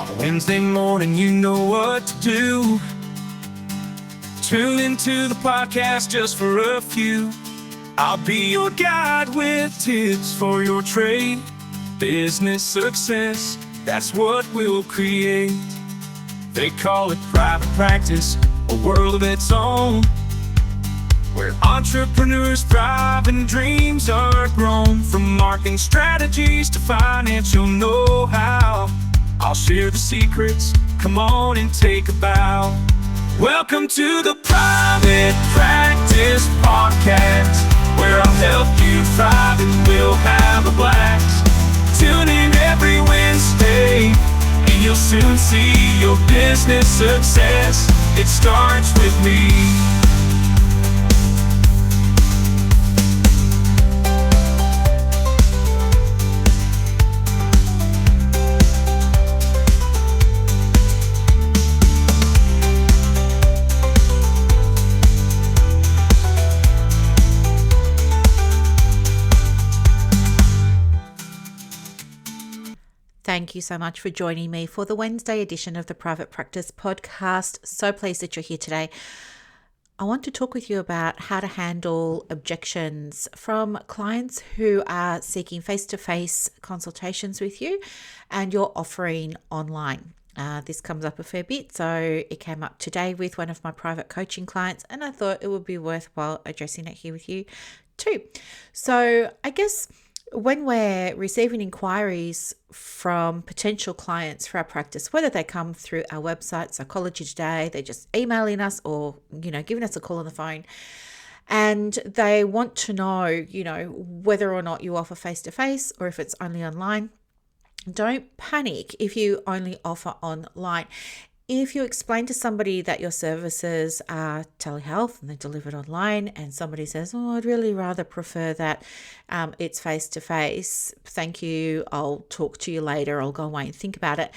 On a Wednesday morning, you know what to do. Tune into the podcast just for a few. I'll be your guide with tips for your trade. Business success, that's what we'll create. They call it private practice, a world of its own, where entrepreneurs thrive and dreams are grown. From marketing strategies to financial know-how, I'll share the secrets, come on and take a bow. Welcome to the Private Practice Podcast, where I'll help you thrive and we'll have a blast. Tune in every Wednesday, and you'll soon see your business success. It starts with me. Thank you so much for joining me for the Wednesday edition of the Private Practice Podcast. So pleased that you're here today. I want to talk with you about how to handle objections from clients who are seeking face-to-face consultations with you and you're offering online. This comes up a fair bit, so it came up today with one of my private coaching clients, and I thought it would be worthwhile addressing it here with you too. So I guess when we're receiving inquiries from potential clients for our practice, whether they come through our website, Psychology Today, they're just emailing us or, giving us a call on the phone, and they want to know, whether or not you offer face-to-face or if it's only online. Don't panic if you only offer online. If you explain to somebody that your services are telehealth and they're delivered online, and somebody says, I'd really rather prefer that it's face-to-face, thank you, I'll talk to you later, I'll go away and think about it.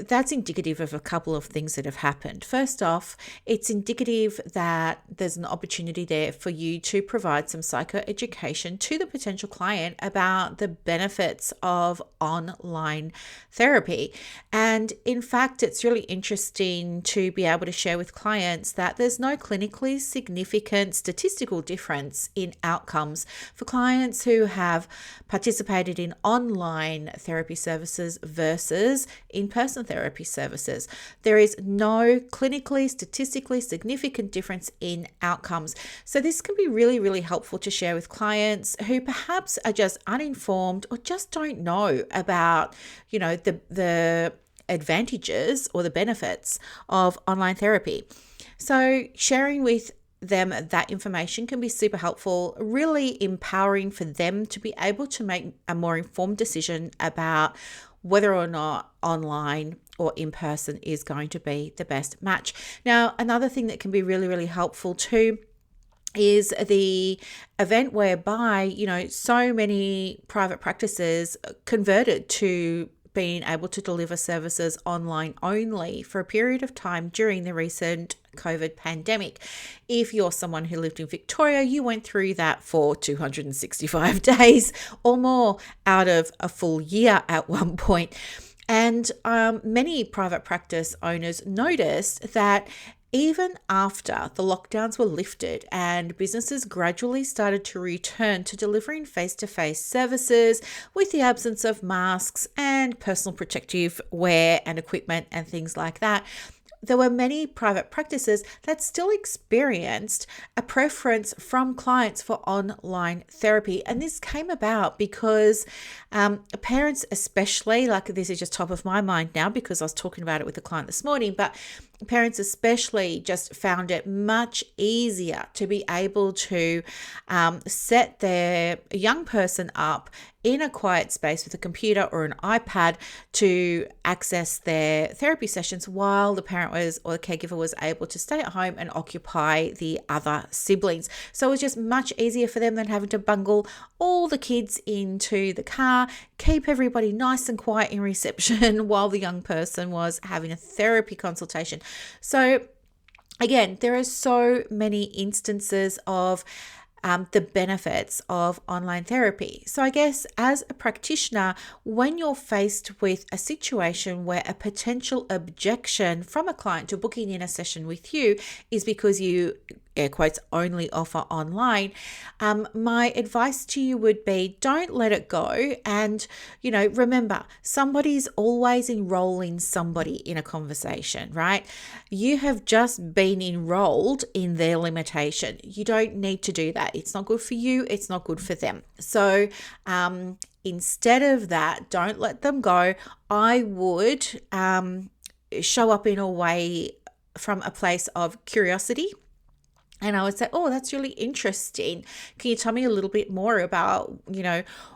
That's indicative of a couple of things that have happened. First off, it's indicative that there's an opportunity there for you to provide some psychoeducation to the potential client about the benefits of online therapy. And in fact, it's really interesting to be able to share with clients that there's no clinically significant statistical difference in outcomes for clients who have participated in online therapy services versus in-person therapy services. There is no clinically, statistically significant difference in outcomes. So this can be really, really helpful to share with clients who perhaps are just uninformed or just don't know about, the advantages or the benefits of online therapy. So sharing with them that information can be super helpful, really empowering for them to be able to make a more informed decision about whether or not online or in person is going to be the best match. Now, another thing that can be really, really helpful too is the event whereby, so many private practices converted to being able to deliver services online only for a period of time during the recent COVID pandemic. If you're someone who lived in Victoria, you went through that for 265 days or more out of a full year at one point. And many private practice owners noticed that even after the lockdowns were lifted and businesses gradually started to return to delivering face-to-face services with the absence of masks and personal protective wear and equipment and things like that, there were many private practices that still experienced a preference from clients for online therapy. And this came about because parents especially, like this is just top of my mind now because I was talking about it with a client this morning, but parents especially just found it much easier to be able to set their young person up in a quiet space with a computer or an iPad to access their therapy sessions while the parent was or the caregiver was able to stay at home and occupy the other siblings. So it was just much easier for them than having to bundle all the kids into the car, keep everybody nice and quiet in reception while the young person was having a therapy consultation. So again, there are so many instances of the benefits of online therapy. So I guess as a practitioner, when you're faced with a situation where a potential objection from a client to booking in a session with you is because you, air quotes, only offer online, my advice to you would be don't let it go. And, remember, somebody's always enrolling somebody in a conversation, right? You have just been enrolled in their limitation. You don't need to do that. It's not good for you. It's not good for them. So instead of that, don't let them go. I would show up in a way from a place of curiosity. And I would say, oh, that's really interesting. Can you tell me a little bit more about,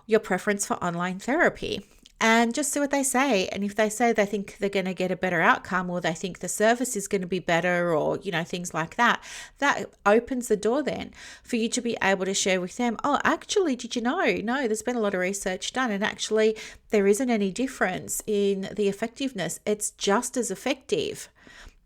your preference for online therapy? And just see what they say. And if they say they think they're going to get a better outcome, or they think the service is going to be better, or, things like that, that opens the door then for you to be able to share with them, oh, actually, did you know? No, there's been a lot of research done, and actually there isn't any difference in the effectiveness. It's just as effective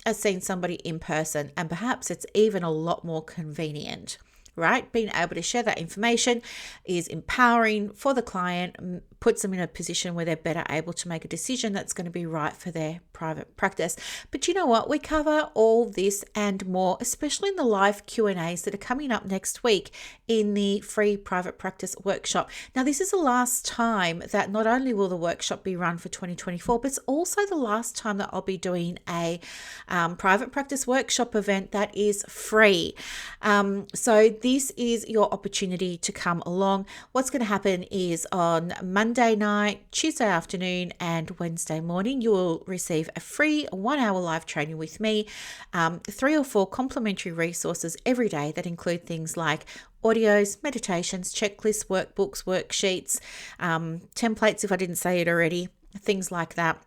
as seeing somebody in person, and perhaps it's even a lot more convenient, right? Being able to share that information is empowering for the client, puts them in a position where they're better able to make a decision that's going to be right for their private practice. But you know what? We cover all this and more, especially in the live Q&As that are coming up next week in the free private practice workshop. Now, this is the last time that not only will the workshop be run for 2024, but it's also the last time that I'll be doing a private practice workshop event that is free. So this is your opportunity to come along. What's going to happen is on Monday night, Tuesday afternoon, and Wednesday morning, you will receive a free 1 hour live training with me, 3 or 4 complimentary resources every day that include things like audios, meditations, checklists, workbooks, worksheets, templates, if I didn't say it already, things like that.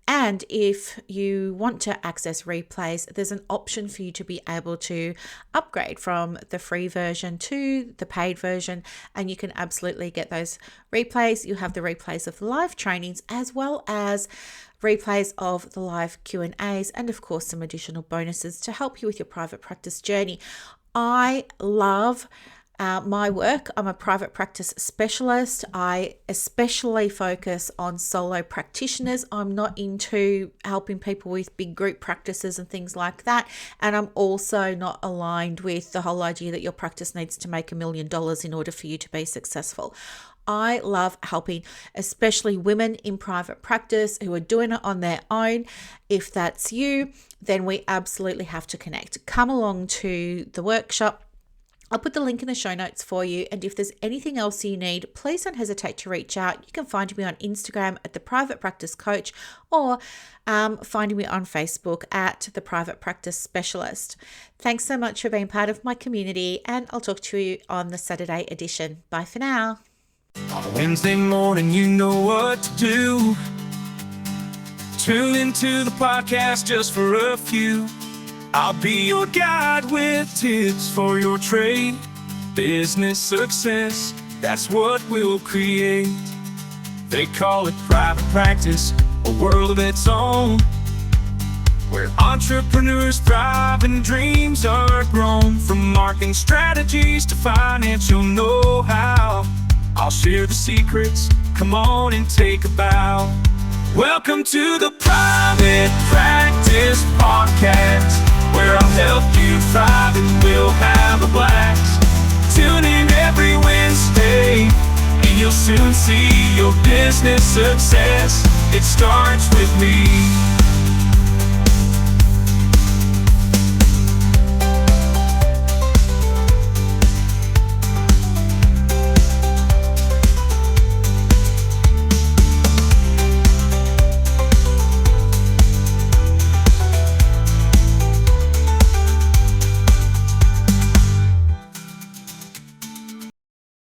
And if you want to access replays, there's an option for you to be able to upgrade from the free version to the paid version, and you can absolutely get those replays. You have the replays of the live trainings as well as replays of the live Q&As, and of course some additional bonuses to help you with your private practice journey. I love my work. I'm a private practice specialist. I especially focus on solo practitioners. I'm not into helping people with big group practices and things like that. And I'm also not aligned with the whole idea that your practice needs to make $1 million in order for you to be successful. I love helping, especially women in private practice who are doing it on their own. If that's you, then we absolutely have to connect. Come along to the workshop. I'll put the link in the show notes for you. And if there's anything else you need, please don't hesitate to reach out. You can find me on Instagram at The Private Practice Coach, or finding me on Facebook at The Private Practice Specialist. Thanks so much for being part of my community, and I'll talk to you on the Saturday edition. Bye for now. On a Wednesday morning, you know what to do. Tune into the podcast just for a few. I'll be your guide with tips for your trade. Business success, that's what we'll create. They call it private practice, a world of its own, where entrepreneurs thrive and dreams are grown. From marketing strategies to financial know-how, I'll share the secrets. Come on and take a bow. Welcome to the Private Practice Podcast, where I'll help you thrive and we'll have a blast. Tune in every Wednesday, and you'll soon see your business success. It starts with me.